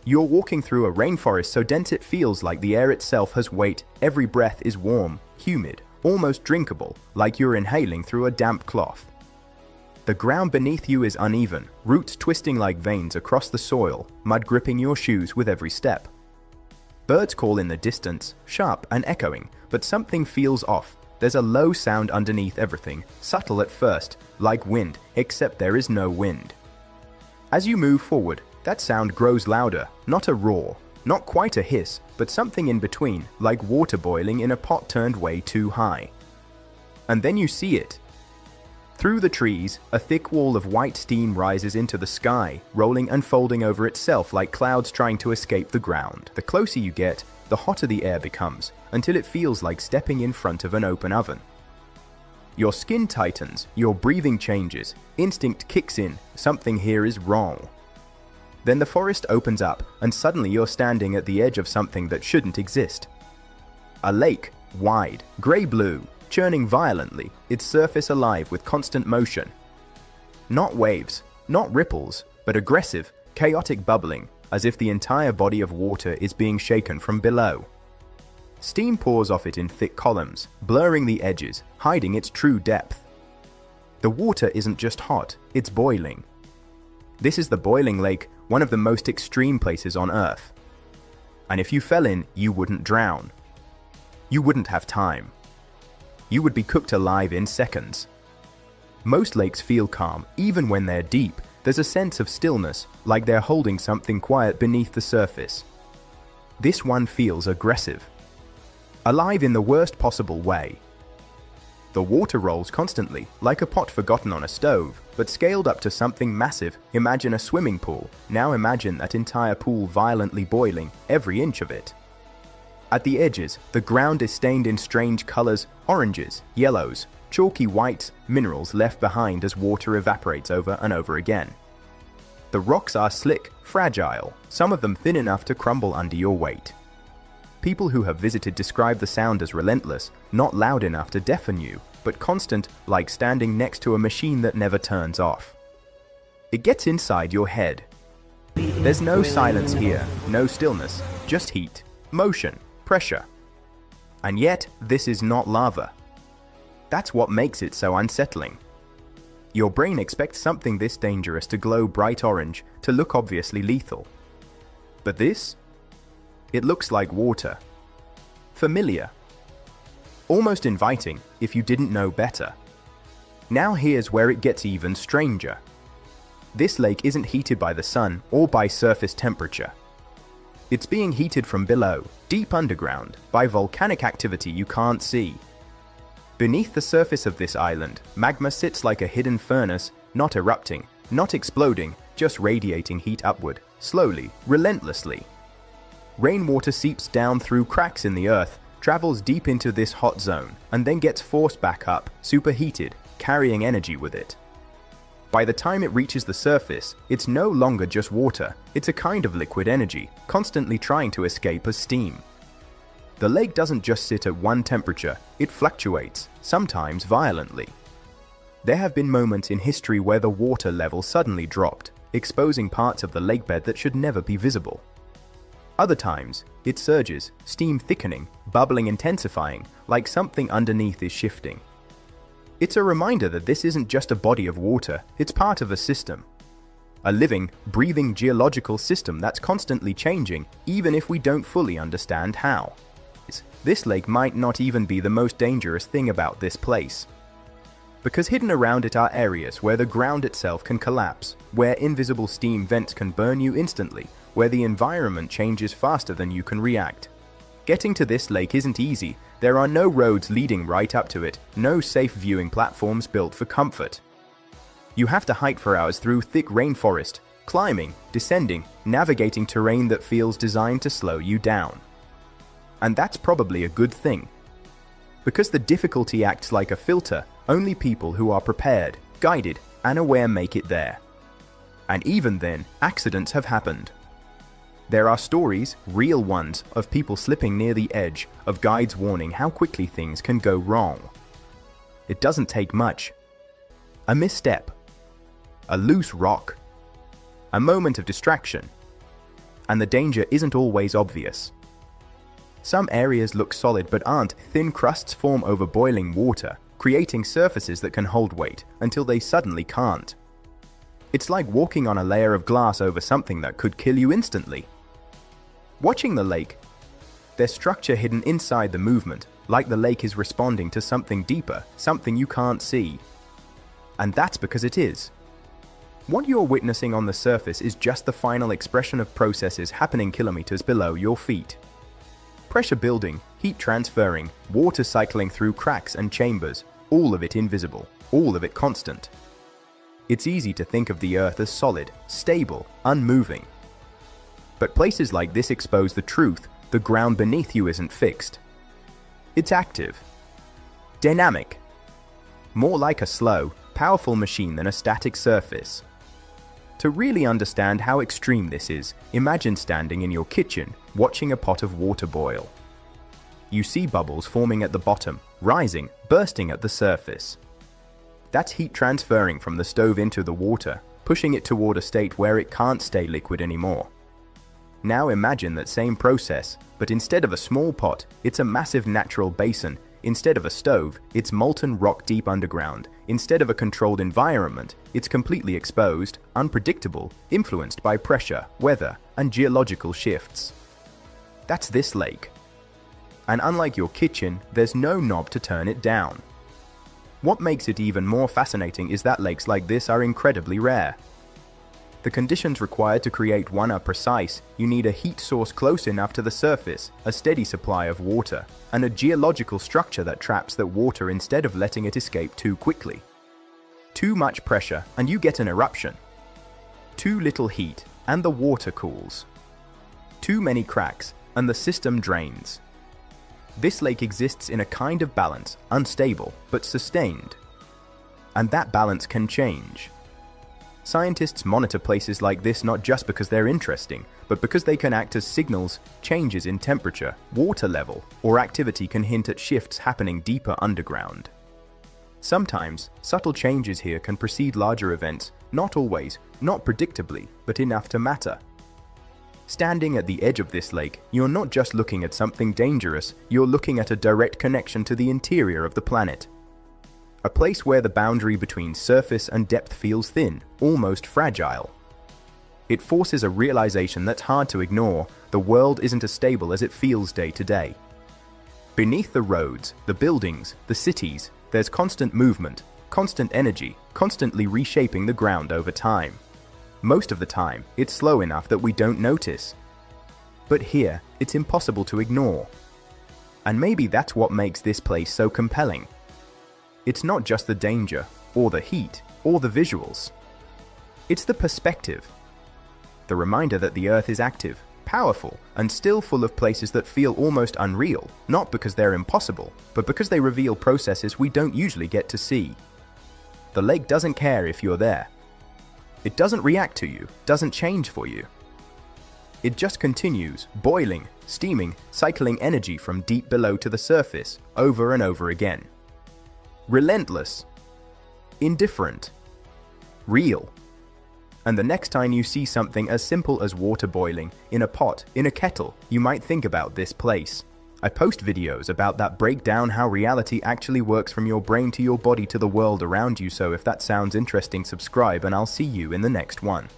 You're walking through a rainforest so dense it feels like the air itself has weight. Every breath is warm, humid, almost drinkable, like you're inhaling through a damp cloth. The ground beneath you is uneven, roots twisting like veins across the soil, mud gripping your shoes with every step. Birds call in the distance, sharp and echoing, but something feels off. There's a low sound underneath everything, subtle at first, like wind, except there is no wind. As you move forward, that sound grows louder, not a roar, not quite a hiss, but something in between, like water boiling in a pot turned way too high. And then you see it. Through the trees, a thick wall of white steam rises into the sky, rolling and folding over itself like clouds trying to escape the ground. The closer you get, the hotter the air becomes, until it feels like stepping in front of an open oven. Your skin tightens, your breathing changes, instinct kicks in, something here is wrong. Then the forest opens up, and suddenly you're standing at the edge of something that shouldn't exist. A lake, wide, grey-blue, churning violently, its surface alive with constant motion. Not waves, not ripples, but aggressive, chaotic bubbling, as if the entire body of water is being shaken from below. Steam pours off it in thick columns, blurring the edges, hiding its true depth. The water isn't just hot, it's boiling. This is the boiling lake, one of the most extreme places on Earth. And if you fell in, you wouldn't drown. You wouldn't have time. You would be cooked alive in seconds. Most lakes feel calm, even when they're deep. There's a sense of stillness, like they're holding something quiet beneath the surface. This one feels aggressive. Alive in the worst possible way. The water rolls constantly, like a pot forgotten on a stove, but scaled up to something massive. Imagine a swimming pool. Now imagine that entire pool violently boiling, every inch of it. At the edges, the ground is stained in strange colors, oranges, yellows, chalky whites, minerals left behind as water evaporates over and over again. The rocks are slick, fragile, some of them thin enough to crumble under your weight. People who have visited describe the sound as relentless, not loud enough to deafen you, but constant, like standing next to a machine that never turns off. It gets inside your head. There's no silence here, no stillness, just heat, motion, pressure. And yet, this is not lava. That's what makes it so unsettling. Your brain expects something this dangerous to glow bright orange, to look obviously lethal. But this? It looks like water. Familiar. Almost inviting, if you didn't know better. Now here's where it gets even stranger. This lake isn't heated by the sun or by surface temperature. It's being heated from below, deep underground, by volcanic activity you can't see. Beneath the surface of this island, magma sits like a hidden furnace, not erupting, not exploding, just radiating heat upward, slowly, relentlessly. Rainwater seeps down through cracks in the earth, travels deep into this hot zone, and then gets forced back up, superheated, carrying energy with it. By the time it reaches the surface, it's no longer just water, it's a kind of liquid energy, constantly trying to escape as steam. The lake doesn't just sit at one temperature, it fluctuates, sometimes violently. There have been moments in history where the water level suddenly dropped, exposing parts of the lakebed that should never be visible. Other times, it surges, steam thickening, bubbling intensifying, like something underneath is shifting. It's a reminder that this isn't just a body of water, it's part of a system. A living, breathing geological system that's constantly changing, even if we don't fully understand how. This lake might not even be the most dangerous thing about this place. Because hidden around it are areas where the ground itself can collapse, where invisible steam vents can burn you instantly, where the environment changes faster than you can react. Getting to this lake isn't easy. There are no roads leading right up to it, no safe viewing platforms built for comfort. You have to hike for hours through thick rainforest, climbing, descending, navigating terrain that feels designed to slow you down. And that's probably a good thing. Because the difficulty acts like a filter, only people who are prepared, guided, and aware make it there. And even then, accidents have happened. There are stories, real ones, of people slipping near the edge, of guides warning how quickly things can go wrong. It doesn't take much. A misstep. A loose rock. A moment of distraction. and the danger isn't always obvious. Some areas look solid but aren't. Thin crusts form over boiling water, creating surfaces that can hold weight until they suddenly can't. It's like walking on a layer of glass over something that could kill you instantly. Watching the lake, there's structure hidden inside the movement, like the lake is responding to something deeper, something you can't see. And that's because it is. What you're witnessing on the surface is just the final expression of processes happening kilometers below your feet. Pressure building, heat transferring, water cycling through cracks and chambers, all of it invisible, all of it constant. It's easy to think of the Earth as solid, stable, unmoving. But places like this expose the truth: the ground beneath you isn't fixed. It's active, dynamic, more like a slow, powerful machine than a static surface. To really understand how extreme this is, imagine standing in your kitchen, watching a pot of water boil. You see bubbles forming at the bottom, rising, bursting at the surface. That's heat transferring from the stove into the water, pushing it toward a state where it can't stay liquid anymore. Now imagine that same process, but instead of a small pot, it's a massive natural basin. Instead of a stove, it's molten rock deep underground. Instead of a controlled environment, it's completely exposed, unpredictable, influenced by pressure, weather, and geological shifts. That's this lake. And unlike your kitchen, there's no knob to turn it down. What makes it even more fascinating is that lakes like this are incredibly rare. The conditions required to create one are precise. You need a heat source close enough to the surface, a steady supply of water, and a geological structure that traps that water instead of letting it escape too quickly. Too much pressure and you get an eruption. Too little heat and the water cools. Too many cracks and the system drains. This lake exists in a kind of balance, unstable but sustained. And that balance can change. Scientists monitor places like this not just because they're interesting, but because they can act as signals. Changes in temperature, water level, or activity can hint at shifts happening deeper underground. Sometimes, subtle changes here can precede larger events, not always, not predictably, but enough to matter. Standing at the edge of this lake, you're not just looking at something dangerous, you're looking at a direct connection to the interior of the planet. A place where the boundary between surface and depth feels thin, almost fragile. It forces a realization that's hard to ignore: the world isn't as stable as it feels day to day. Beneath the roads, the buildings, the cities, there's constant movement, constant energy, constantly reshaping the ground over time. Most of the time, it's slow enough that we don't notice. But here, it's impossible to ignore. And maybe that's what makes this place so compelling. It's not just the danger, or the heat, or the visuals. It's the perspective. The reminder that the Earth is active, powerful, and still full of places that feel almost unreal, not because they're impossible, but because they reveal processes we don't usually get to see. The lake doesn't care if you're there. It doesn't react to you, doesn't change for you. It just continues, boiling, steaming, cycling energy from deep below to the surface, over and over again. Relentless, indifferent, real. And the next time you see something as simple as water boiling in a pot, in a kettle, you might think about this place. I post videos about that, break down how reality actually works from your brain to your body to the world around you, so if that sounds interesting, subscribe and I'll see you in the next one.